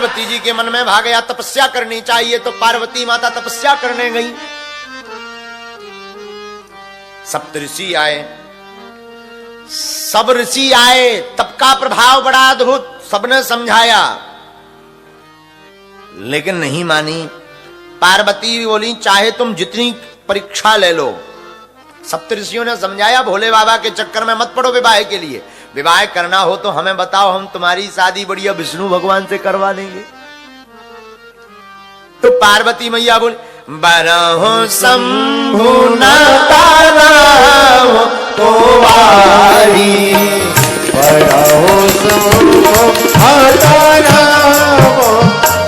पार्वती जी के मन में भाग गया तपस्या करनी चाहिए, तो पार्वती माता तपस्या करने गई। सप्तऋषि आए, सब ऋषि आए, तप का प्रभाव बड़ा अद्भुत, सबने समझाया लेकिन नहीं मानी। पार्वती बोली चाहे तुम जितनी परीक्षा ले लो। सप्तऋषियों ने समझाया भोले बाबा के चक्कर में मत पड़ो, विवाह के लिए विवाह करना हो तो हमें बताओ, हम तुम्हारी शादी बढ़िया विष्णु भगवान से करवा देंगे। तो पार्वती मैया बोली बरहो शंभु न ताराओ तो वारी, बरहो शंभु न ताराओ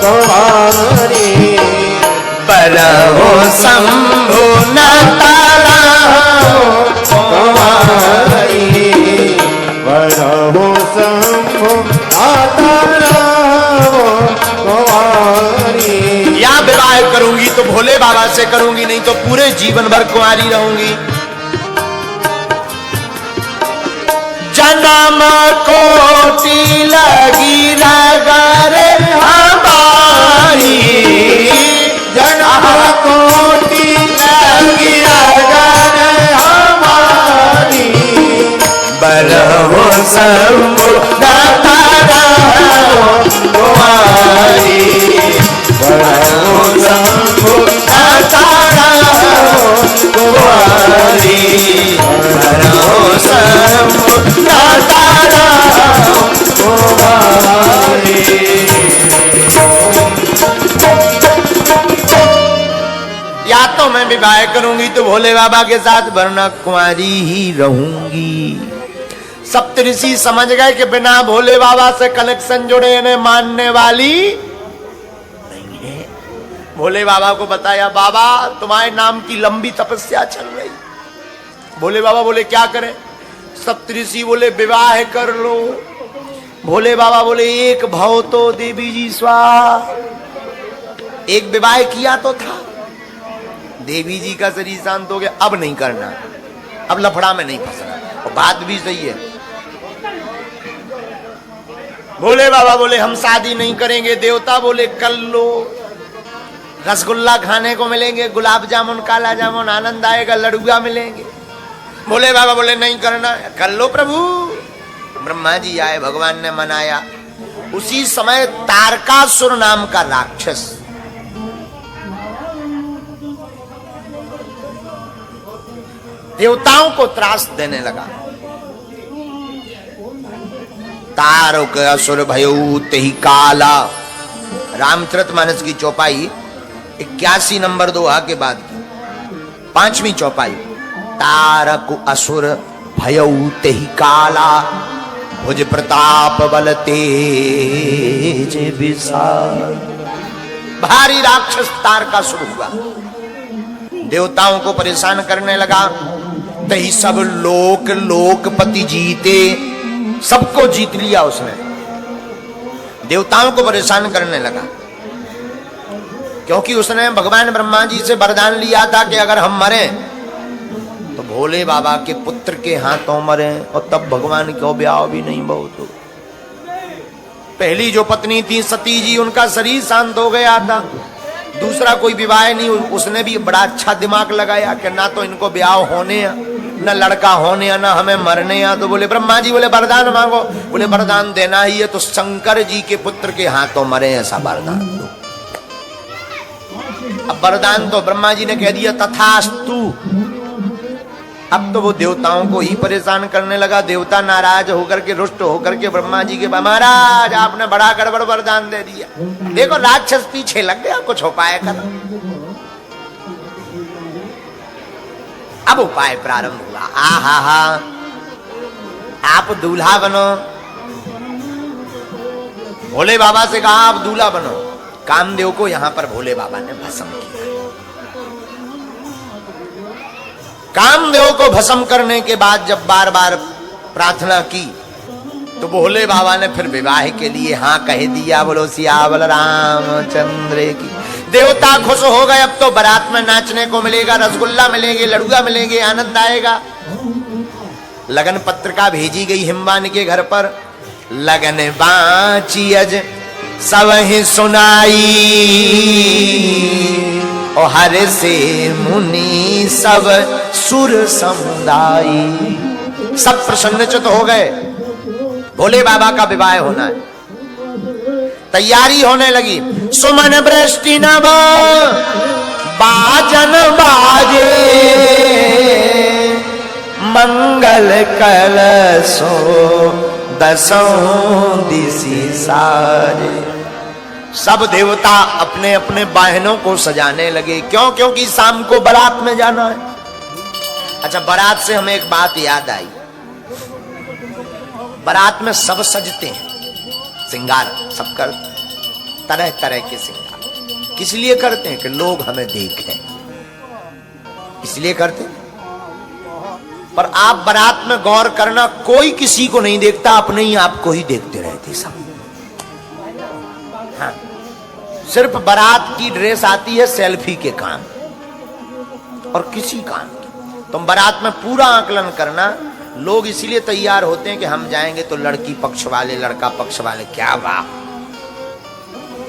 तो वारी, बरहो शंभु न ताराओ तो वारी, बरहो शंभु न ताराओ तो वारी। या विवाह करूंगी तो भोले बाबा से करूंगी, नहीं तो पूरे जीवन भर कुंवारी रहूंगी। जन्म कोटि लगी रगरे हमारी, जन्म कोटि लगी रगरे हमारी, बरहो शंभु न ताराओ तो वारी, बरहो शंभु न ताराओ तो वारी, बरहो शंभु न ताराओ तो वारी। या तो मैं विवाह करूंगी तो भोले बाबा के साथ, वरना कुंवारी ही रहूंगी। सप्तऋषि समझ गए कि बिना भोले बाबा से कनेक्शन जुड़े इन्हें मानने वाली नहीं है। भोले बाबा को बताया बाबा तुम्हारे नाम की लंबी तपस्या चल रही। भोले बाबा बोले क्या करें? सप्तऋषि बोले विवाह कर लो। भोले बाबा बोले एक भाव तो देवी जी स्वाहा, एक विवाह किया तो था, देवी जी का शरीर शांत हो गया, अब नहीं करना, अब लफड़ा में नहीं फंसना। और बात भी सही है। भोले बाबा बोले हम शादी नहीं करेंगे। देवता बोले कर लो, रसगुल्ला खाने को मिलेंगे, गुलाब जामुन, काला जामुन, आनंद आएगा, लड़ुआ मिलेंगे। भोले बाबा बोले नहीं करना। कर लो प्रभु। ब्रह्मा जी आए, भगवान ने मनाया। उसी समय तारकासुर नाम का राक्षस देवताओं को त्रास देने लगा। तारक असुर भयऊ तेहि काला, रामचरितमानस की चौपाई 81 नंबर दोहा के बाद की 5वीं चौपाई। तारक असुर भयऊ तेहि काला, भुज प्रताप बल तेज विशाल। भारी राक्षस तारकासुर हुआ, देवताओं को परेशान करने लगा। तही सब लोकपति जीते, सबको जीत लिया उसने। देवताओं को परेशान करने लगा क्योंकि उसने भगवान ब्रह्मा जी से वरदान लिया था कि अगर हम मरे तो भोले बाबा के पुत्र के हाथों मरे, और तब भगवान को ब्याह भी नहीं बहुत हो। पहली जो पत्नी थी सती जी, उनका शरीर शांत हो गया था, दूसरा कोई विवाह नहीं। उसने भी बड़ा अच्छा दिमाग लगाया कि ना तो इनको ब्याह होने या न लड़का होने या ना हमें मरने या। तो बोले ब्रह्मा जी बोले वरदान मांगो। बोले वरदान देना ही है तो शंकर जी के पुत्र के हाथों मरे ऐसा वरदान दो। अब वरदान तो ब्रह्मा जी ने कह दिया तथास्तु। अब तो वो देवताओं को ही परेशान करने लगा। देवता नाराज होकर के, रुष्ट होकर के ब्रह्मा जी के महाराज आपने बड़ा गड़बड़ वरदान दे दिया। देखो राक्षस पीछे लग गया, कुछ उपाय करो। अब उपाय प्रारंभ हुआ। आहा हा, आप दूल्हा बनो। भोले बाबा से कहा आप दूल्हा बनो। कामदेव को यहां पर भोले बाबा ने भस्म किया। कामदेव को भस्म करने के बाद जब बार बार प्रार्थना की तो भोले बाबा ने फिर विवाह के लिए हाँ कह दिया। बोलो सियावल रामचंद्र की। देवता खुश हो गए। अब तो बारात में नाचने को मिलेगा, रसगुल्ला मिलेंगे, लड़ुआ मिलेंगे, आनंद आएगा। लगन पत्रिका भेजी गई हिमवान के घर पर। लगन बाची अज सब ही सुनाई, और हर से मुनि सब सुर समुदाई। सब प्रसन्नचित हो गए, भोले बाबा का विवाह होना है, तैयारी होने लगी। सुमन वृष्टि नभ बाजन बाजे, मंगल कलशो दसों दिशि सारे। सब देवता अपने अपने वाहनों को सजाने लगे। क्यों? क्योंकि शाम को बारात में जाना है। अच्छा, बारात से हमें एक बात याद आई, बारात में सब सजते हैं, श्रृंगार सब करते, तरह तरह के श्रृंगार। किस लिए करते हैं? कि लोग हमें देखें, इसलिए करते हैं। पर आप बारात में गौर करना, कोई किसी को नहीं देखता, अपने ही आप को ही देखते रहते सब। हाँ, सिर्फ बारात की ड्रेस आती है सेल्फी के काम और किसी काम की। तुम बारात में पूरा आकलन करना, लोग इसीलिए तैयार होते हैं कि हम जाएंगे तो लड़की पक्ष वाले, लड़का पक्ष वाले, क्या वाह,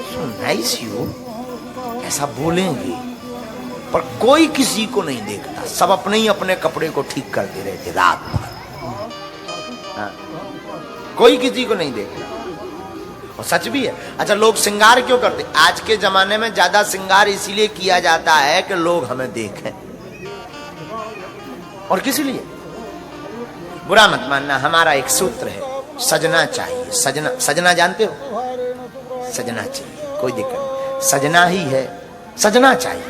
सो नाइस यू, ऐसा बोलेंगे। पर कोई किसी को नहीं देखता, सब अपने ही अपने कपड़े को ठीक करते रहते रात भर। हाँ, कोई किसी को नहीं देखता, और सच भी है। अच्छा, लोग श्रृंगार क्यों करते? आज के जमाने में ज्यादा श्रृंगार इसीलिए किया जाता है कि लोग हमें देखें, और किस लिए? बुरा मत मानना, हमारा एक सूत्र है, सजना चाहिए। सजना, सजना जानते हो? सजना चाहिए, कोई दिक्कत नहीं, सजना ही है, सजना चाहिए।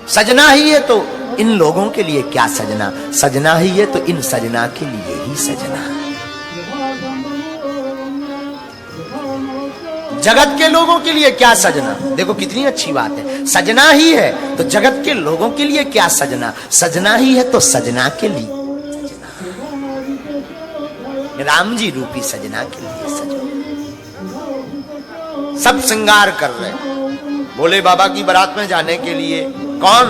सजना ही है तो इन लोगों के लिए क्या सजना, सजना ही है तो इन सजना के लिए ही सजना। जगत के लोगों के लिए क्या सजना? देखो कितनी अच्छी बात है, सजना ही है तो जगत के लोगों के लिए क्या सजना, सजना ही है तो सजना के लिए सजना, राम जी रूपी सजना के लिए सजना। सब श्रृंगार कर रहे भोले बाबा की बारात में जाने के लिए। कौन?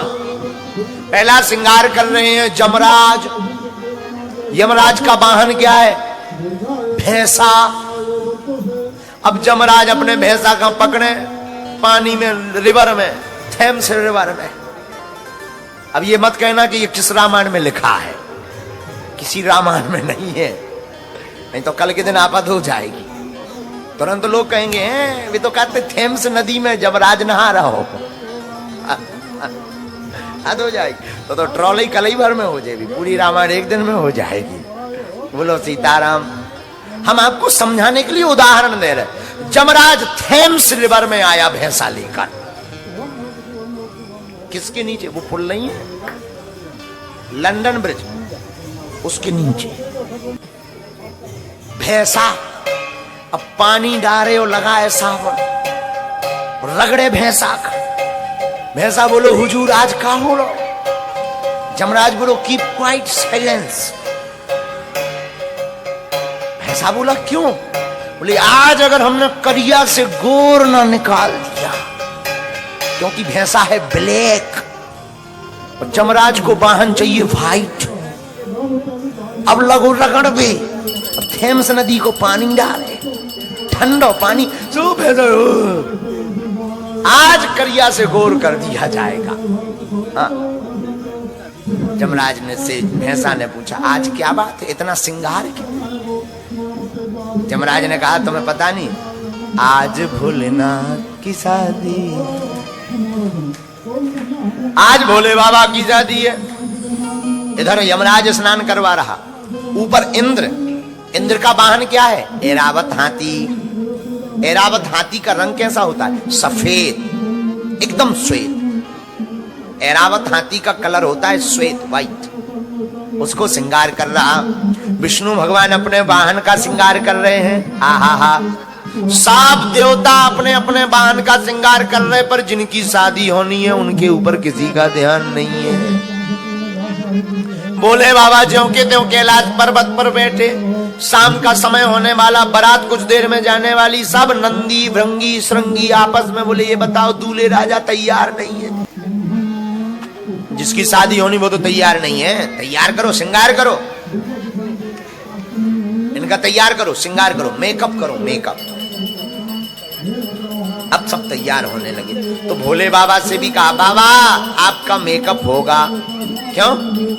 पहला श्रृंगार कर रहे हैं यमराज। यमराज का वाहन क्या है? भैंसा। अब यमराज अपने भैंसा का पकड़े पानी में, रिवर में, थेम्स रिवर में। अब ये मत कहना कि ये किस रामायण में लिखा है, किसी रामायण में नहीं है, नहीं तो कल के दिन आपद हो जाएगी। तुरंत तो लोग कहेंगे हैं वे तो कहते थेम्स नदी में यमराज नहा रहा हो, हद हो जाएगी। तो ट्रॉली कल ही भर में हो जाएगी, पूरी रामायण एक दिन में हो जाएगी। बोलो सीताराम। हम आपको समझाने के लिए उदाहरण दे रहे। यमराज थेम्स रिवर में आया भैंसा लेकर, किसके नीचे? वो पुल नहीं है लंदन ब्रिज, उसके नीचे भैंसा। अब पानी डारे और लगाए सावन, रगड़े भैंसा का। भैंसा बोलो हुजूर आज का हो लो। यमराज बोलो कीप क्वाइट साइलेंस। भैंसा बोला क्यों? बोले आज अगर हमने करिया से गोर ना निकाल दिया, क्योंकि भैंसा है ब्लैक और यमराज को वाहन चाहिए व्हाइट। अब लगो रगड़ भी, थेम्स नदी को पानी डाले, ठंडा पानी, सो भैंसा आज करिया से गोर कर दिया जाएगा। हाँ? यमराज ने से भैंसा ने पूछा आज क्या बात है, इतना श्रृंगार क्यों? यमराज ने कहा तुम्हें पता नहीं, आज भोलेनाथ की शादी, आज भोले बाबा की शादी है। इधर यमराज स्नान करवा रहा, ऊपर इंद्र। इंद्र का वाहन क्या है? ऐरावत हाथी। ऐरावत हाथी का रंग कैसा होता है? सफेद, एकदम श्वेत। ऐरावत हाथी का कलर होता है श्वेत, व्हाइट। उसको श्रृंगार कर रहा। विष्णु भगवान अपने वाहन का श्रृंगार कर रहे हैं। हा। सब देवता अपने अपने वाहन का श्रृंगार कर रहे, पर जिनकी शादी होनी है उनके ऊपर किसी का ध्यान नहीं है। भोले बाबा ज्यों के त्यों कैलाश पर्वत पर बैठे। शाम का समय होने वाला, बारात कुछ देर में जाने वाली। सब नंदी भृंगी श्रृंगी आपस में बोले ये बताओ दूल्हे राजा तैयार नहीं है। जिसकी शादी होनी वो तो तैयार नहीं है। तैयार करो, श्रृंगार करो, इनका तैयार करो, श्रृंगार करो, मेकअप करो, मेकअप। अब सब तैयार होने लगे। तो भोले बाबा से भी कहा, बाबा आपका मेकअप होगा। क्यों?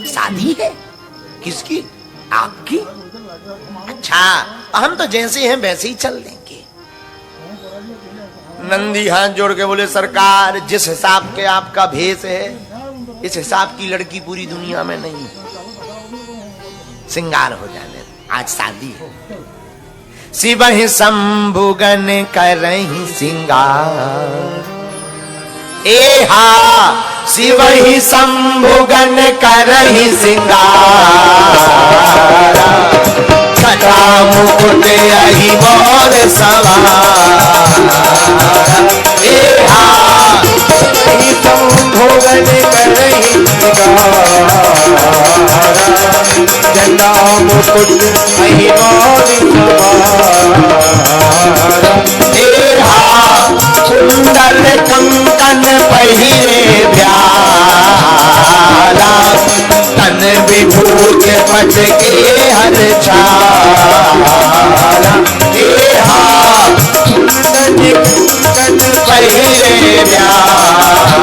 शादी है। किसकी? आपकी। अच्छा, हम तो जैसे हैं वैसे ही चल देंगे। नंदी हाथ जोड़ के बोले, सरकार जिस हिसाब के आपका भेष है इस हिसाब की लड़की पूरी दुनिया में नहीं। श्रृंगार हो जाने, आज शादी हो। शिवहि शंभुगन करहि सिंगार। एहा शिवहि शंभुगन करहि सिंगार। छटा मुकुट अहि मोर सवार। एहा शिवहि शंभुगन करहि सिंगार। जटा मुकुट अहि मोर सवार। एहा कुंडल कंकन पहिरे ब्याला। तन विभूत पट के हर छाला। एहा कुंडल कंकन पहिरे ब्याला।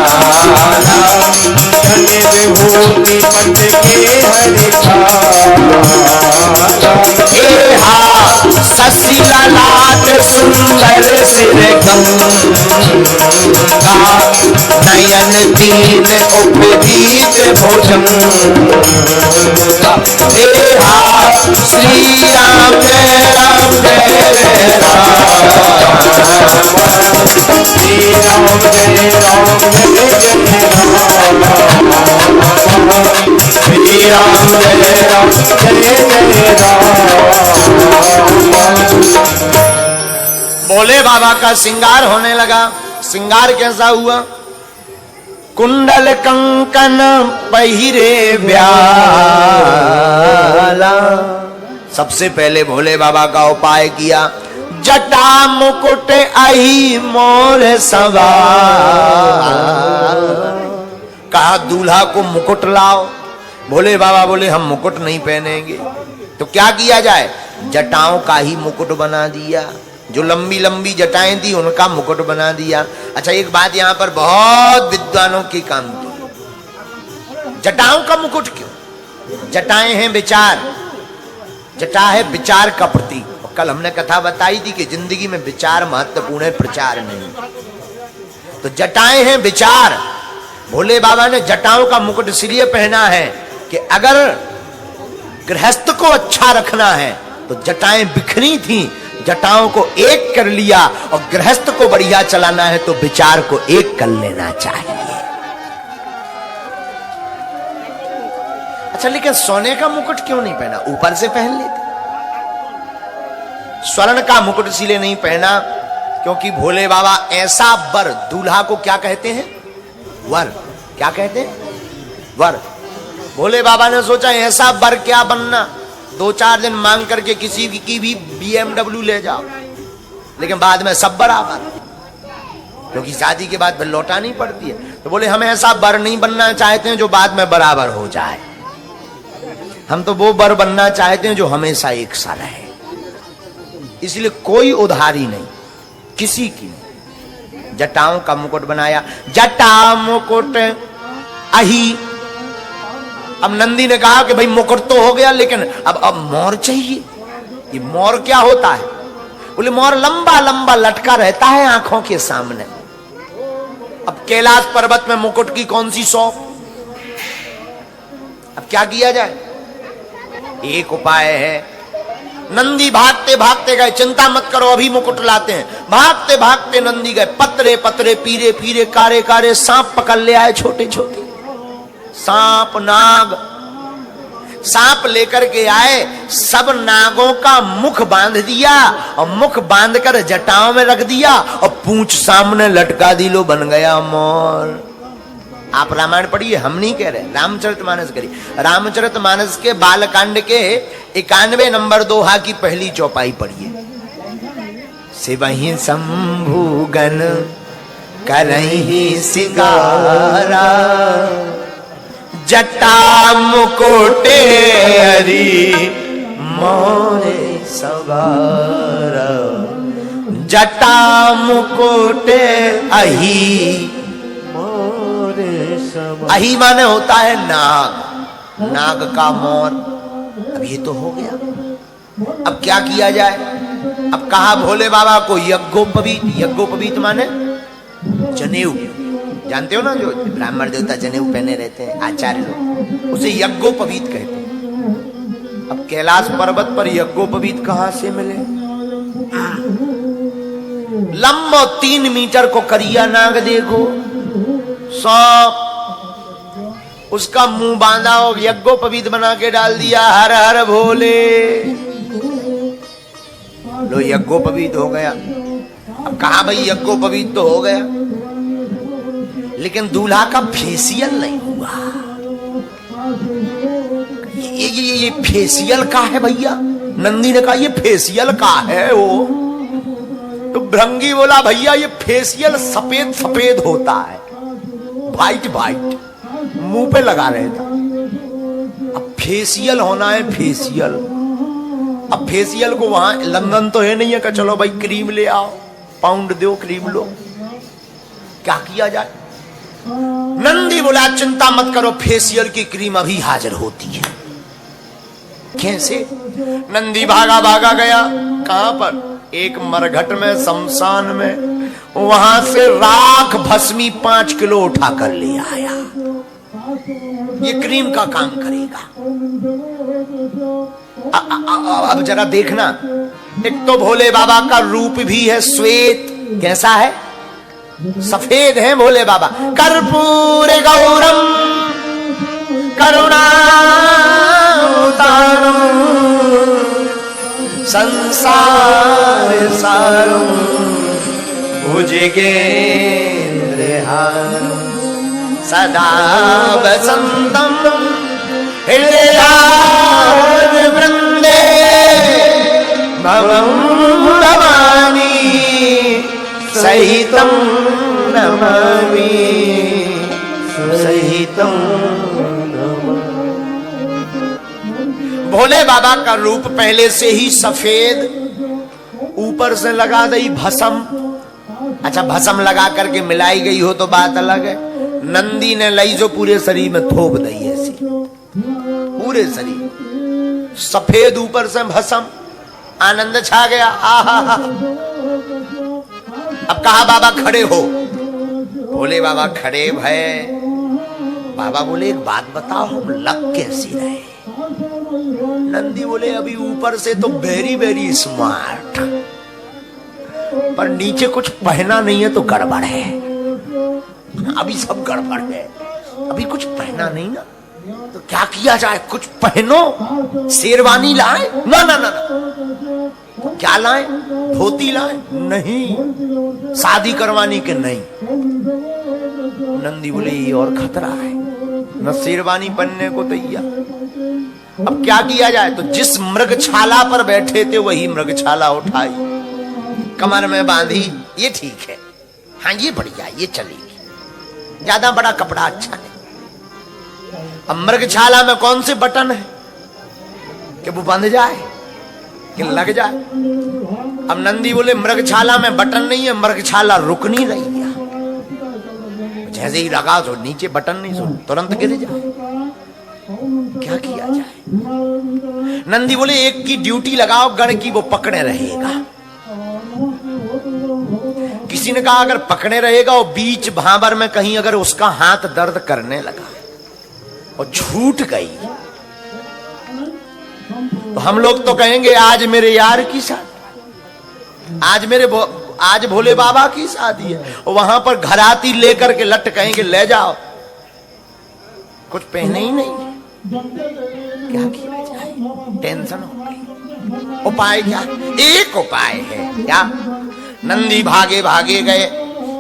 तन विभूति पट के हर छाला। एहा शशि ललाट सुंदर सिर गंगा। नयन दीन उपदीत भुजंग। एहा श्री राम जय राम जय जय राम। श्री राम जय राम जय जय राम। श्री राम जय राम जय जय राम। भोले बाबा का श्रृंगार होने लगा। श्रृंगार कैसा हुआ? कुंडल कंकन पहिरे ब्याला। सबसे पहले भोले बाबा का उपाय किया, जटा मुकुट अहि मोर सवार। कहा दूल्हा को मुकुट लाओ। भोले बाबा बोले हम मुकुट नहीं पहनेंगे। तो क्या किया जाए? जटाओं का ही मुकुट बना दिया। जो लंबी लंबी जटाएं थी उनका मुकुट बना दिया। अच्छा, एक बात यहां पर बहुत विद्वानों की काम की, जटाओं का मुकुट क्यों? जटाएं हैं विचार, जटा है विचार का प्रतीक। कल हमने कथा बताई थी कि जिंदगी में विचार महत्वपूर्ण है, प्रचार नहीं। तो जटाएं हैं विचार। भोले बाबा ने जटाओं का मुकुट इसलिए पहना है कि अगर गृहस्थ को अच्छा रखना है तो जटाएं बिखरी थी, जटाओं को एक कर लिया, और गृहस्थ को बढ़िया चलाना है तो विचार को एक कर लेना चाहिए। अच्छा, लेकिन सोने का मुकुट क्यों नहीं पहना? ऊपर से पहन लेते। स्वर्ण का मुकुट इसीलिए नहीं पहना क्योंकि भोले बाबा ऐसा वर, दूल्हा को क्या कहते हैं? वर। क्या कहते हैं? वर। भोले बाबा ने सोचा ऐसा वर क्या बनना, 2-4 दिन मांग करके किसी की भी BMW ले जाओ, लेकिन बाद में सब बराबर, क्योंकि शादी के बाद लौटानी पड़ती है। तो बोले हम ऐसा वर नहीं बनना चाहते हैं जो बाद में बराबर हो जाए। हम तो वो वर बनना चाहते हैं जो हमेशा एक सा रहे। इसलिए कोई उधारी नहीं, किसी की नहीं। जटाओं का मुकुट बनाया, जटा मुकुट अहि। अब नंदी ने कहा कि भाई मुकुट तो हो गया, लेकिन अब मोर चाहिए। ये मोर क्या होता है? बोले मोर लंबा लंबा लटका रहता है आंखों के सामने। अब कैलाश पर्वत में मुकुट की कौन सी शौक? अब क्या किया जाए? एक उपाय है। नंदी भागते भागते गए, चिंता मत करो अभी मुकुट लाते हैं। भागते भागते नंदी गए, पतरे पतरे पीरे पीरे कारे कारे सांप पकड़ ले आए, छोटे छोटे सांप नाग। सांप लेकर के आए, सब नागों का मुख बांध दिया और मुख बांध कर जटाओं में रख दिया और पूंछ सामने लटका दी, लो बन गया मोर। आप रामायण पढ़िए, हम नहीं कह रहे, रामचरितमानस करिए। रामचरितमानस के बालकांड के 91 नंबर दोहा की पहली चौपाई पढ़िए। शिवहि शंभुगन करहि सिंगारा, जटा मुकुटे हरि मोरे सवारा। जटा मुकुटे अही। मोरे सम अही माने होता है नाग, नाग का मोर। अब ये तो हो गया, अब क्या किया जाए? अब कहा भोले बाबा को यज्ञोपवीत। यज्ञोपवीत माने जनेऊ, जानते हो ना, जो ब्राह्मण देवता जनेऊ पहने रहते हैं आचार्य लोग, उसे यज्ञोपवीत कहते हैं। अब कैलाश पर्वत पर यज्ञोपवीत कहां से मिले? लंबो 3 मीटर को करिया नाग देखो, सांप, उसका मुंह बांधा हो, यज्ञोपवीत बना के डाल दिया, हर हर भोले, लो यज्ञोपवीत हो गया। अब कहा भाई यज्ञोपवीत तो हो गया, लेकिन दूल्हा का फेसियल नहीं हुआ। ये फेसियल का है भैया? नंदी ने कहा ये फेसियल का है वो। तो भृंगी बोला भैया ये फेसियल सफेद सफेद होता है, वाइट वाइट, मुंह पे लगा रहे था। अब फेसियल होना है, फेसियल। अब फेसियल को वहां लंदन तो है नहीं है कि चलो भाई क्रीम ले आओ, पाउंड दो क्रीम लो, क्या किया जाए? नंदी बोला चिंता मत करो, फेसियल की क्रीम अभी हाजिर होती है। कैसे? नंदी भागा भागा गया, कहां पर? एक मरघट में, शमशान में, वहां से राख भस्मी 5 किलो उठा कर ले आया। ये क्रीम का काम करेगा। अब जरा देखना, एक तो भोले बाबा का रूप भी है श्वेत, कैसा है? सफेद है भोले बाबा। कर्पूर गौरम करुणावतारम संसार सारम भुजगेंद्रहारम सदा वसंतम हृदयारविंदे भवं नमामि सहितं नमामि सहितं। भोले बाबा का रूप पहले से ही सफेद, ऊपर से लगा दी भस्म। अच्छा, भस्म लगा करके मिलाई गई हो तो बात अलग है। नंदी ने लाई जो पूरे शरीर में थोप दी ऐसी, पूरे शरीर सफेद, ऊपर से भस्म, आनंद छा गया। आहा। अब कहा बाबा खड़े हो। भोले बाबा खड़े भय। बाबा बोले एक बात बताओ, हम लग कैसी रहे? नंदी बोले अभी ऊपर से तो वेरी वेरी स्मार्ट, पर नीचे कुछ पहना नहीं है तो गड़बड़ है। अभी सब गड़बड़ है, अभी कुछ पहना नहीं ना, तो क्या किया जाए? कुछ पहनो, शेरवानी लाए? ना ना ना, क्या लाए? धोती लाए? नहीं। शादी करवानी के नहीं। नंदी बोले ये और खतरा है, न शेरवानी पहनने को तैयार। अब क्या किया जाए? तो जिस मृगछाला पर बैठे थे वही मृगछाला उठाई, कमर में बांधी। ये ठीक है, हाँ ये बढ़िया, ये चलेगी, ज्यादा बड़ा कपड़ा अच्छा है। अब मृगछाला में कौन से बटन है कि वो बंध जाए कि लग जाए? अब नंदी बोले मृगछाला में बटन नहीं है, मृगछाला रुक नहीं रही है, जैसे ही लगा तो नीचे बटन नहीं, सो तुरंत गिर जाए। क्या किया जाए? नंदी बोले एक की ड्यूटी लगाओ गण की, वो पकड़े रहेगा। किसी ने कहा अगर पकड़े रहेगा और बीच भांबर में कहीं अगर उसका हाथ दर्द करने लगा और छूट गई तो हम लोग तो कहेंगे आज मेरे यार की शादी, आज भोले बाबा की शादी है, और वहां पर घराती लेकर के लट कहेंगे ले जाओ, कुछ पहने ही नहीं। क्या किया जाए? टेंशन हो गई। उपाय क्या? एक उपाय है। क्या? नंदी भागे भागे गए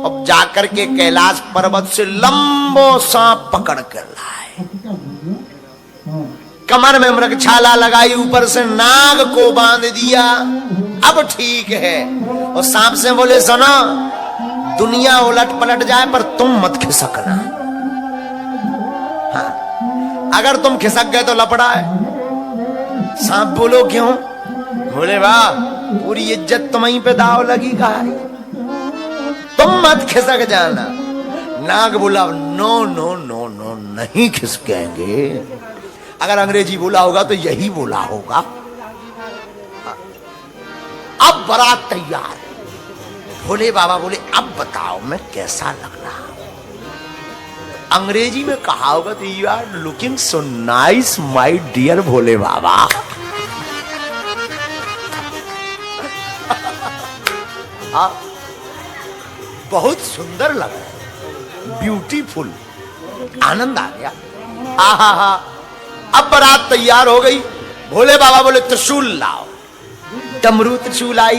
और जाकर के कैलाश पर्वत से लंबो सांप पकड़ कर लाए, कमर में मृगछाला लगाई, ऊपर से नाग को बांध दिया। अब ठीक है। और सांप से बोले सुनो, दुनिया उलट पलट जाए पर तुम मत खिसकना। हाँ, अगर तुम खिसक गए तो लपड़ा है। सांप बोलो क्यों? बोले वाह, पूरी इज्जत तुम्हीं पे दाव लगी। कहा तुम मत खिसक जाना। नाग बोला नो नो नो नो, नहीं खिसकेंगे। अगर अंग्रेजी बोला होगा तो यही बोला होगा। अब बारात तैयार। भोले बाबा बोले अब बताओ मैं कैसा लग रहा हूं। अंग्रेजी में कहा होगा तो you are looking so nice my dear Bhole Baba. बहुत सुंदर लग रहा है, ब्यूटीफुल। आनंद आ गया। आहा हा। अब बारात तैयार हो गई। भोले बाबा बोले त्रिशूल लाओ। डमरू त्रिशूल आई,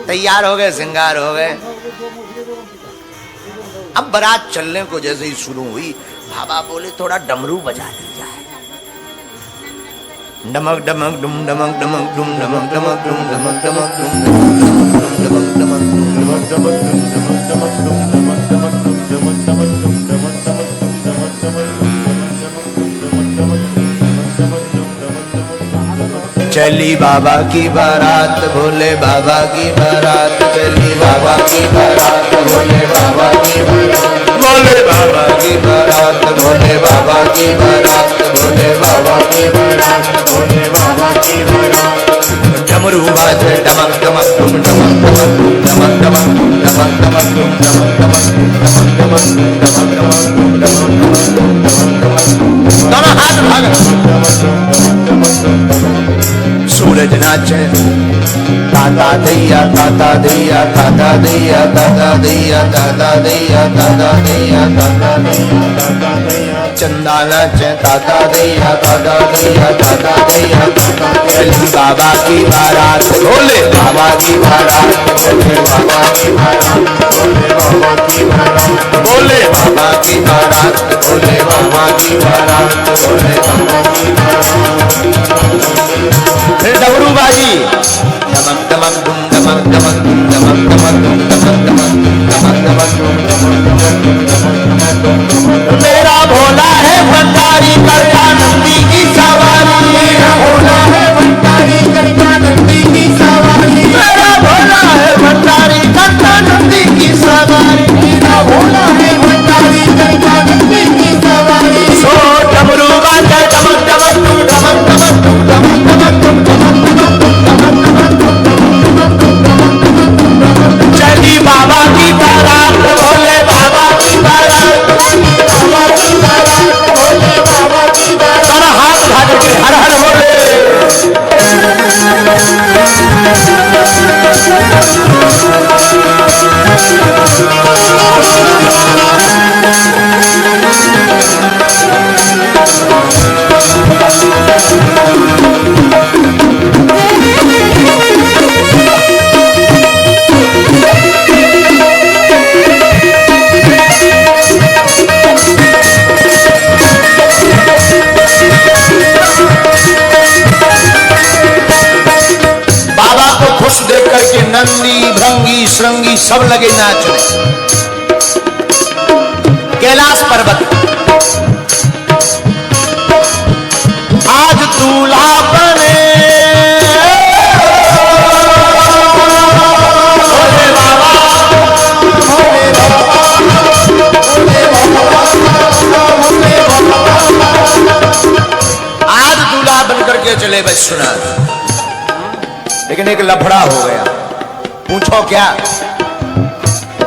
तैयार हो गए, श्रृंगार हो गए। अब बारात चलने को जैसे ही शुरू हुई, बाबा बोले थोड़ा डमरू बजा दी जाए। डमक डमक डुम डमक डमक डुम डमक डमक डुम डमक डमक डुम डमक डमक डमक डमक चली बाबा की बारात, भोले बाबा की बारात, चली बाबा की बारात, भोले बाबा की बारात, भोले बाबा की बारात, भोले बाबा की बारात, भोले बाबा की बारात, भोले बाबा की बारात। डमरू बाजे डमक डमक डुम डमक डमक डमक डमक डमक डमक डुम डमक डमक डमक डमक डमक डमक। दोनों हाथ भाग। सूरज नाचे ताता दैया ताता दैया ताता दैया ताता दैया ताता दैया ताता दैया ताता दैया। चंदा नाचे ताता दैया ताता दैया ताता दैया। चली बाबा की बारात, भोले बाबा की बारात, भोले बाबा की बारात, भोले बाबा की बारात, भोले बाबा की बारात, भोले बाबा की बारात, भोले बाबा की बारात। फिर डमरू बाजी डमक डमक डुम डमक डमक डुम डमक डमक डुम डमक डमक डमक डमक डुम डमक डमक। मेरा भोला है भंडारी करता नंदी की सवारी, मेरा भोला है भंडारी करता नंदी की सवारी, मेरा भोला है भंडारी करता नंदी की सवारी, मेरा भोला है भंडारी करता नंदी की सवारी। सो डमरू बाजे डमक डमक डुम डमक डमक डुम डमक डमक डुम डमक डमक चली बाबा की बारात, भोले बाबा की बारात, चली बाबा की बारात, भोले बाबा की बारात। सारा हाथ उठा करके हर हर भोले। देख करके नंदी भृंगी श्रृंगी सब लगे नाचने। कैलाश पर्वत आज दूल्हा बने भोले बाबा, भोले बाबा, भोले बाबा, भोले बाबा। आज दूल्हा बन करके चले बस सुना। लेकिन एक लफड़ा हो गया। पूछो क्या?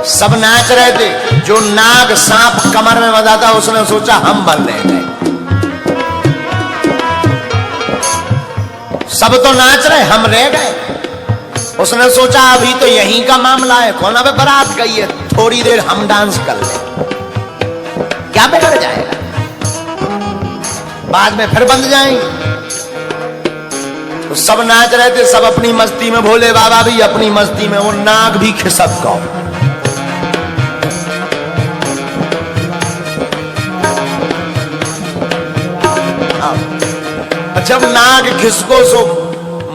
सब नाच रहे थे। जो नाग सांप कमर में बंधा था उसने सोचा हम बन रहे गए। सब तो नाच रहे, हम रह गए। उसने सोचा अभी तो यहीं का मामला है, कौन अबे बारात गई है, थोड़ी देर हम डांस कर ले, क्या बिगड़ जाएगा, बाद में फिर बंध जाएंगे। तो सब नाच रहे थे, सब अपनी मस्ती में, भोले बाबा भी अपनी मस्ती में, वो नाग भी खिसक गया। जब नाग खिसको सो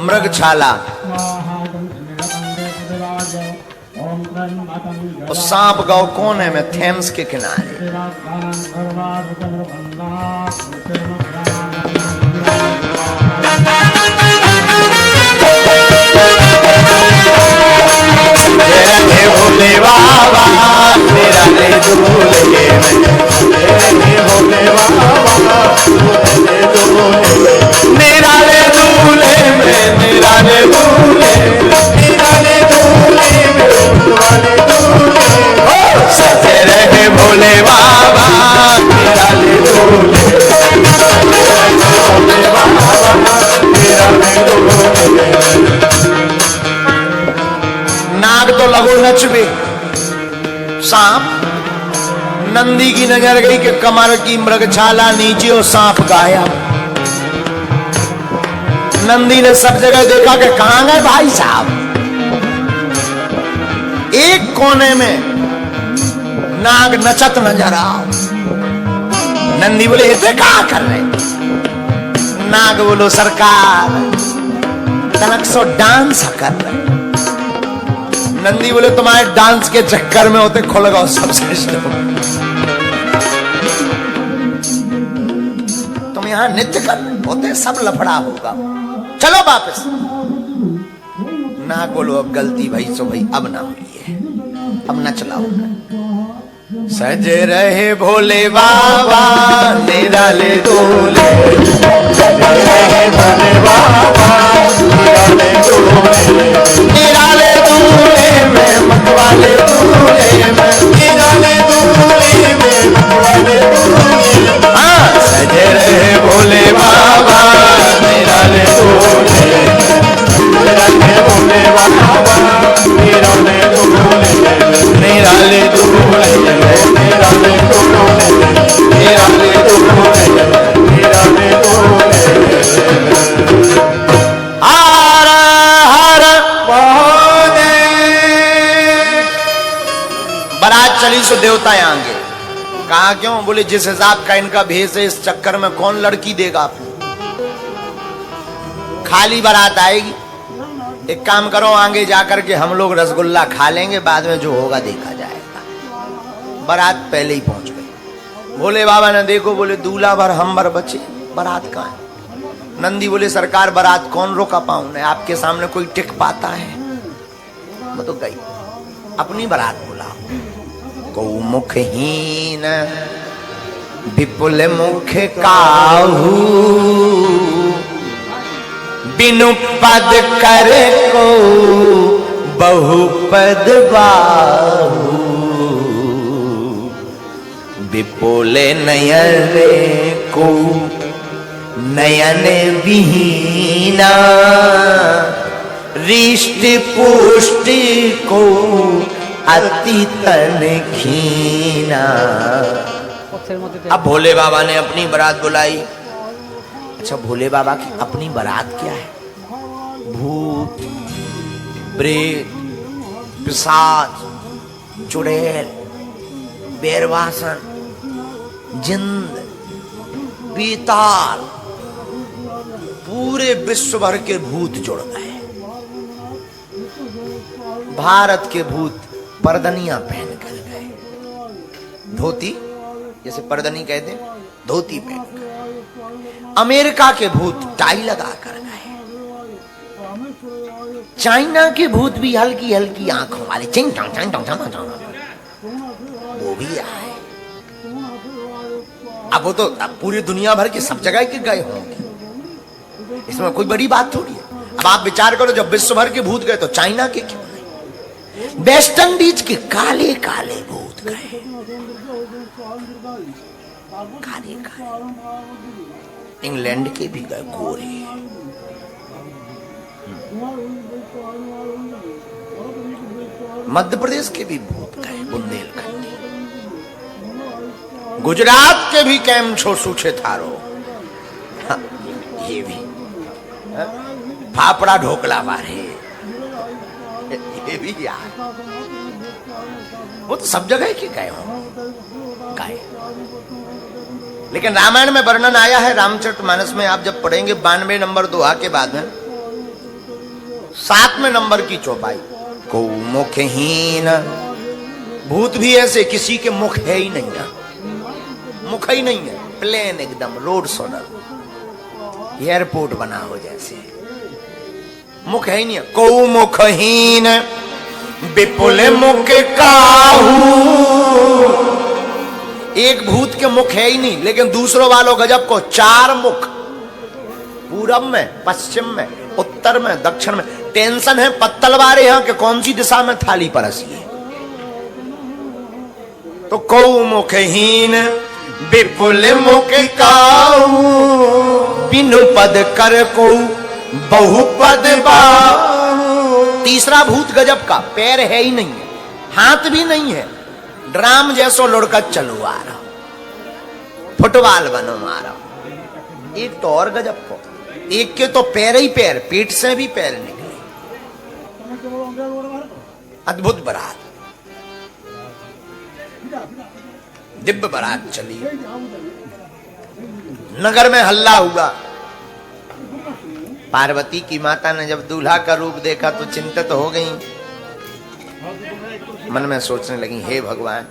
मृग छाला, और सांप गाँव कोने में थेम्स के किनारे। भोले बाबा निराले दूल्हे में भोले बाबा निराले दूल्हे में निराले दूल्हे निराले दूल्हे में वाले दूल्हे सजे रहे भोले बाबा निराले दूल्हे भोले बाबा निराले दूल्हे नाग तो लगो नचबे सांप नंदी की नजर गई कि कमर की मृगछाला नीचे और सांप गाया। नंदी ने सब जगह देखा कि कहां गए भाई साहब। एक कोने में नाग नचत नजर आओ। नंदी बोले ये क्या कर रहे? नाग बोलो सरकार तनक सो डांस कर रहे। नंदी बोले तुम्हारे डांस के चक्कर में होते खुल गए सब सिस्टम। तुम यहां नृत्य कर होते सब लफड़ा होगा, चलो वापस। ना बोलो अब गलती भाई सो भाई अब ना हुई है, अब ना चलाओ। सजे रहे भोले बाबा निराले दूल्हे भोले बाबा निराले दूल्हे निराले दूल्हे में मतवाले दूल्हे में निराले दूल्हे में वाले दूल्हे हाँ सजे रहे भोले बाबा निराले दूल्हे भोले बाबा निराले दूल्हे निराले दूल्हे निराले दूल्हे निराले दूल्हे निराले दूल्हे हर हर बारात चली सो देवता आएंगे। कहा क्यों? बोले जिस हिसाब का इनका भेष है इस चक्कर में कौन लड़की देगा आपको। खाली बारात आएगी। एक काम करो आगे जाकर के हम लोग रसगुल्ला खा लेंगे, बाद में जो होगा देखा जाएगा। बारात पहले ही पहुंच गई। भोले बाबा ने देखो, बोले दूल्हा भर हम भर बचे, बारात कहां है? नंदी बोले सरकार बारात कौन रोका पाऊं, ने आपके सामने कोई टिक पाता है? वो तो गई अपनी बारात बुलाओ। को मुखहीन विपुल मुख काहू बिनु पद कर को बहुपद बाहू विपुल नयन को नयन विहीना रिष्ट पुष्टि को अति तन खीना। अब भोले बाबा ने अपनी बारात बुलाई। अच्छा भोले बाबा की अपनी बारात क्या है? भूत प्रेत पिशाच चुड़ैल बेरवासन जिंद बीताल पूरे विश्व भर के भूत जुड़ गए। भारत के भूत परदनियां पहन कर गए, धोती जैसे परदनी कहते हैं, धोती पहन कर। अमेरिका के भूत टाई लगा कर गए। चाइना के भूत भी हल्की हल्की आंखों वाले चिंग चोंग चोंग चोंग चोंग चोंग वो भी आए। अब वो तो अब पूरी दुनिया भर के सब जगह के गए होंगे, इसमें कोई बड़ी बात थोड़ी है। अब आप विचार करो, जब विश्व भर के भूत गए तो चाइना के क्यों नहीं? वेस्ट इंडीज के काले काले भूत गए, काले काले। इंग्लैंड के भी गए गोरे। मध्य प्रदेश के भी भूत गए, बुंदेलखंडी। गुजरात के भी कैम छो सूछे थारो, हाँ, ये भी हाँ, फाफड़ा ढोकला मारे, ये भी यार वो तो सब जगह के गए हो गए। लेकिन रामायण में वर्णन आया है, रामचरितमानस में आप जब पढ़ेंगे 92 नंबर दोहा के बाद में 7वें नंबर की चौपाई, को मुखहीन। भूत भी ऐसे किसी के मुख है ही नहीं ना, मुख ही नहीं है, प्लेन एकदम रोड सोडल एयरपोर्ट बना हो जैसे, मुख है ही नहीं। को मुखहीन विपुल मुख काहू। एक भूत के मुख है ही नहीं, लेकिन दूसरों वालों गजब को 4 मुख, पूरब में, पश्चिम में, उत्तर में, दक्षिण में। टेंशन है पत्तलवारे यहां के कौन सी दिशा में थाली परसी है। तो कौ मुखहीन विपुल मुख काहू, बिनु पद कर को बहुपद बाहु। तीसरा भूत गजब का, पैर है ही नहीं, हाथ भी नहीं है, ड्राम जैसो लुढ़कत चलो आ रहा, फुटबॉल बनो मारा। एक तो और गजब को, एक के तो पैर ही पैर, पेट से भी पैर निकले। अद्भुत बारात, दिव्य बारात चली, नगर में हल्ला हुआ। पार्वती की माता ने जब दूल्हा का रूप देखा तो चिंतित हो गई, मन में सोचने लगी, हे भगवान,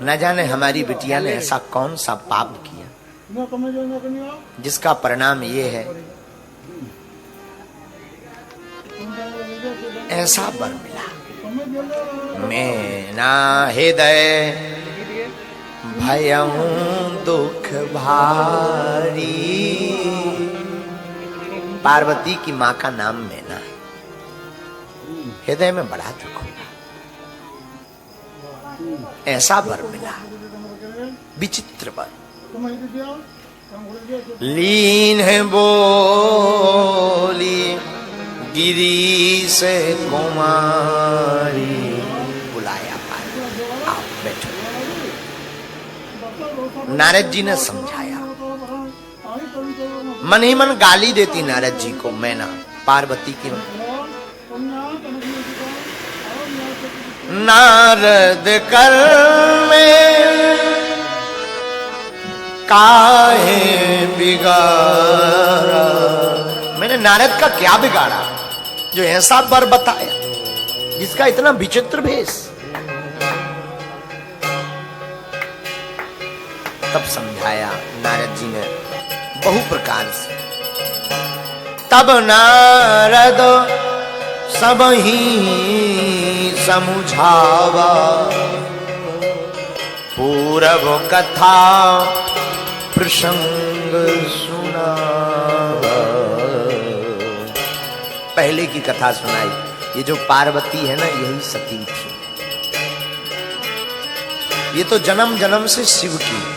न जाने हमारी बिटिया ने ऐसा कौन सा पाप किया जिसका परिणाम ये है, ऐसा वर मिला। मैं ना हृदय भयहूं दुख भारी। पार्वती की माँ का नाम मैना है, हृदय में बड़ा दुख होगा, ऐसा वर मिला, विचित्र वर। लीन है बोली गिरी से कुमारी। बुलाया पार्वती, आप बैठो। नारद जी ने समझाया, मन ही मन गाली देती नारद जी को मैना, पार्वती की। नारद कर में काहे बिगाड़ा। मैंने नारद का क्या बिगाड़ा जो ऐसा वर बताया, जिसका इतना विचित्र भेष। तब समझाया नारद जी ने बहु प्रकार से। तब नारद सब ही समझावा, पूरब कथा प्रसंग सुना। पहले की कथा सुनाई। ये जो पार्वती है ना, यही सती थी। ये तो जन्म जन्म से शिव की है।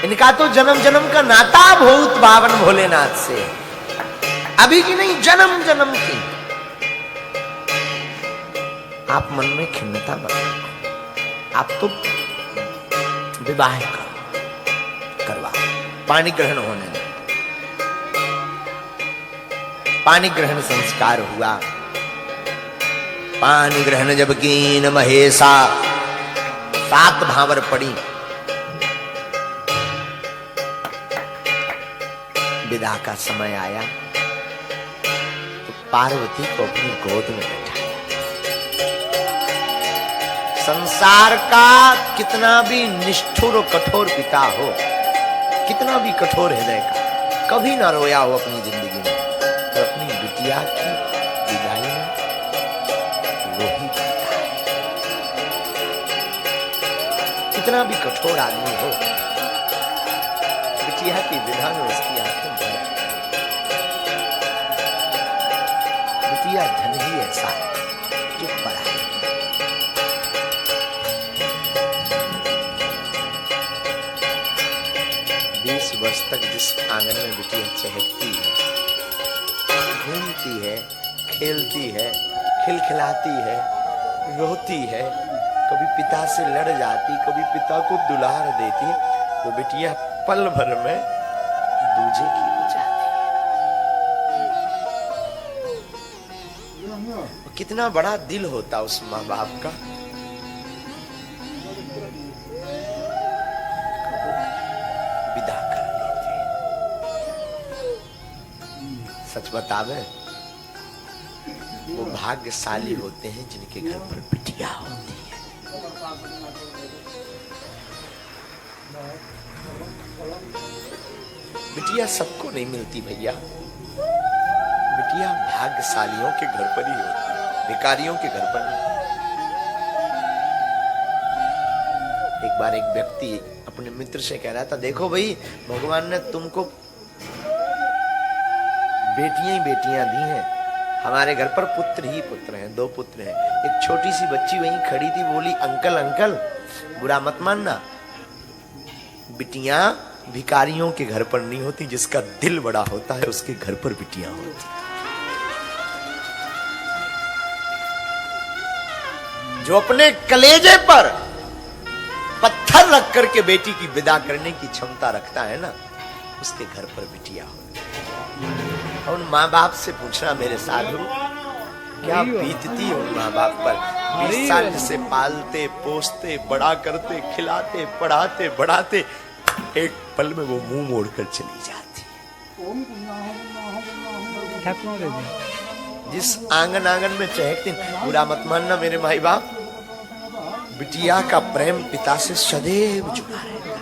इनका तो जन्म जन्म का नाता भूत बावन भोलेनाथ से, अभी की नहीं, जन्म जन्म की। आप मन में खिन्नता मत रखो, आप तो विवाह करवा, पानी ग्रहण होने दो। पानी ग्रहण संस्कार हुआ। पानी ग्रहण जब कीन महेशा, 7 भावर पड़ी। विदा का समय आया तो पार्वती को अपनी गोद में बैठाया। संसार का कितना भी निष्ठुर और कठोर पिता हो, कितना भी कठोर हृदय का, कभी ना रोया हो अपनी जिंदगी में, तो अपनी बिटिया की विदाई में रो ही पड़ता है। कितना भी कठोर आदमी हो, बिटिया की विदा में उसकी आंखें भर। बिटिया धन ही ऐसा है जो पराई। 20 वर्ष तक जिस आंगन में बिटिया चहकती है, घूमती है, खेलती है, खिलखिलाती है, रोती है, कभी पिता से लड़ जाती, कभी पिता को दुलार देती, वो बिटिया पल भर में दूजे की हो जाती है। कितना बड़ा दिल होता उस माँ बाप का। विदा कर देते। सच बतावे, वो भाग्यशाली होते हैं जिनके घर पर बिटिया होती है। बिटिया सबको नहीं मिलती भैया। बेटियां भाग्यशालियों के घर पर ही होती है, भिखारियों के घर पर नहीं। एक बार एक व्यक्ति अपने मित्र से कह रहा था, देखो भाई, भगवान ने तुमको बेटियां ही बेटियां दी हैं, हमारे घर पर पुत्र ही पुत्र हैं, 2 पुत्र हैं। एक छोटी सी बच्ची वहीं खड़ी थी, बोली, अंकल अंकल, बुरा मत मानना, बिटियां भिखारियों के घर पर नहीं होती, जिसका दिल बड़ा होता है उसके घर पर बिटियां होती। जो अपने कलेजे पर पत्थर रख करके बेटी की विदा करने की क्षमता रखता है ना, उसके घर पर बिटियां होती। और उन माँ बाप से पूछना मेरे साधु, क्या बीतती उन माँ बाप पर, 20 साल से पालते पोसते बड़ा करते खिलाते पढ़ाते बढ़ाते, एक पल में वो मुंह मोड़कर चली जाती है। जिस आंगन आंगन में चहकती, बुरा मत मानना मेरे माई बाप, बिटिया का प्रेम पिता से सदैव जुड़ा रहेगा।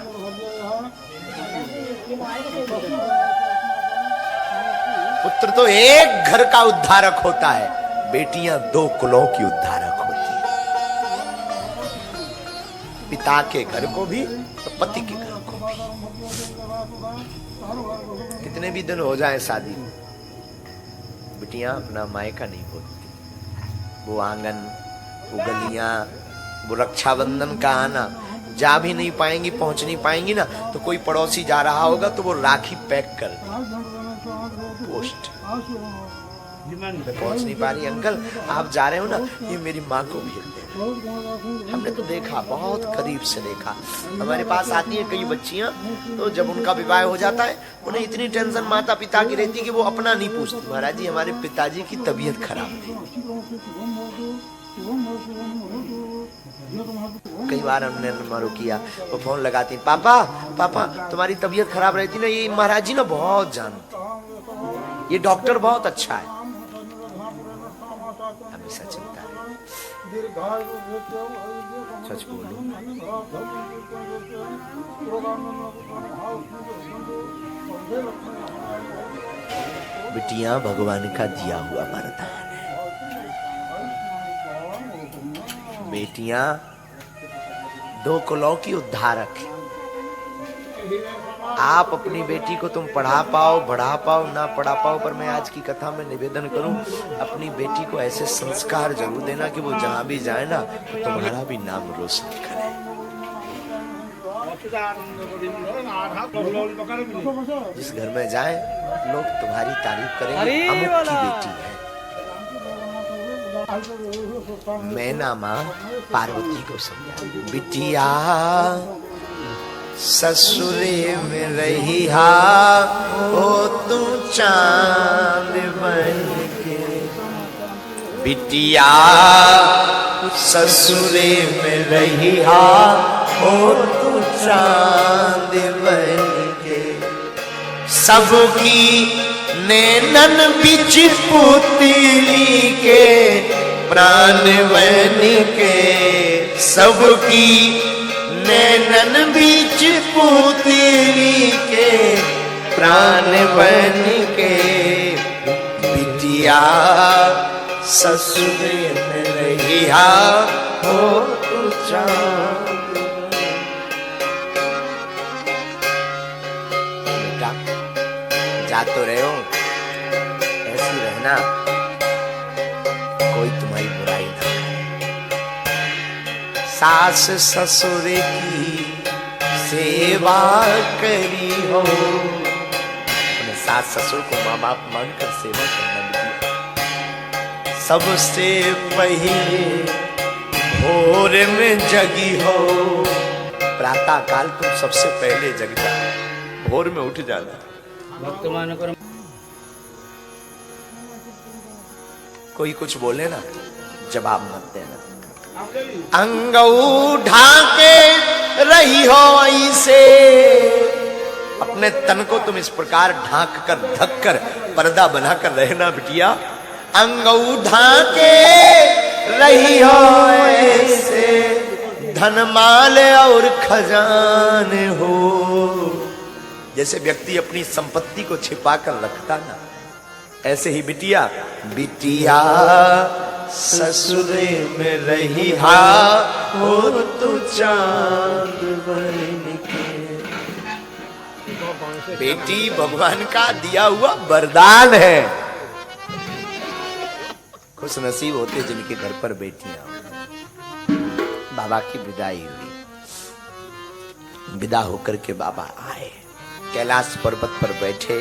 पुत्र तो एक घर का उद्धारक होता है, बेटियां 2 कुलों की उद्धारक होती है, पिता के घर को भी तो पति के घर को भी। कितने भी दिन हो जाए शादी, बिटियां अपना मायका नहीं बोलती। वो आंगन, वो गलियां, वो रक्षाबंधन का आना, जा भी नहीं पाएंगी, पहुंच नहीं पाएंगी ना, तो कोई पड़ोसी जा रहा होगा तो वो राखी पैक कर पोस्ट, मैं पहुंच नहीं पा रही, अंकल आप जा रहे हो ना, ये मेरी माँ को भेज दे। हमने तो देखा, बहुत करीब से देखा, हमारे पास आती है कई बच्चियां, तो जब उनका विवाह हो जाता है, उन्हें इतनी टेंशन माता पिता की रहती कि वो अपना नहीं पूछती, महाराज जी हमारे पिताजी की तबीयत खराब थी। कई बार हमने मरो किया, वो फोन लगाती, पापा पापा तुम्हारी तबीयत खराब रहती ना, ये महाराज जी ना बहुत जानते, ये डॉक्टर बहुत अच्छा है, हमेशा चिंता है। सच बोलो, बिटियां भगवान का दिया हुआ वरदान है। बेटियां 2 कुलों की उद्धारक है। आप अपनी बेटी को तुम पढ़ा पाओ, बढ़ा पाओ, ना पढ़ा पाओ, पर मैं आज की कथा में निवेदन करूं, अपनी बेटी को ऐसे संस्कार जरूर देना कि वो जहां भी जाए ना, तो तुम्हारा भी नाम रोशन करे। जिस घर में जाए लोग तुम्हारी तारीफ करेंगे, अमुक की बेटी है। मैना माँ पार्वती को समझा, बिटिया ससुरे में रही हा, ओ तू चांद बन के, बिटिया ससुरे में रही हा, ओ तू चांद बन के, सबकी नैनन बिच पुतली के, प्राण बन के, सबकी नैनन बीच पुतली के, प्राण बन के, बिटिया ससुरे में रहिया, हो तू चांद। बेटा जा तो रहे हो, ऐसी रहना, कोई तुम्हारी बुराई ना करे। सास ससुर की सेवा करी हो, अपने सास ससुर को माँ बाप मानकर सेवा करना भी। सबसे पहले भोर में जगी हो, प्रातः काल तुम सबसे पहले जग जाओ, भोर में उठ जाना। कोई कुछ बोले ना, जवाब मत देना। अंगऊ ढाके रही हो ऐसे, अपने तन को तुम इस प्रकार ढाक कर ढक कर पर्दा बनाकर रहना बिटिया। अंगऊ ढाके रही हो ऐसे, धन माल और खजाने हो। जैसे व्यक्ति अपनी संपत्ति को छिपा कर रखता ना, ऐसे ही बिटिया बिटिया ससुरे में रही हा और तू चांद बन के। बेटी भगवान का दिया हुआ वरदान है। खुश नसीब होते जिनके घर पर बेटियां हो। बाबा की विदाई हुई, विदा होकर के बाबा आए, कैलाश पर्वत पर बैठे।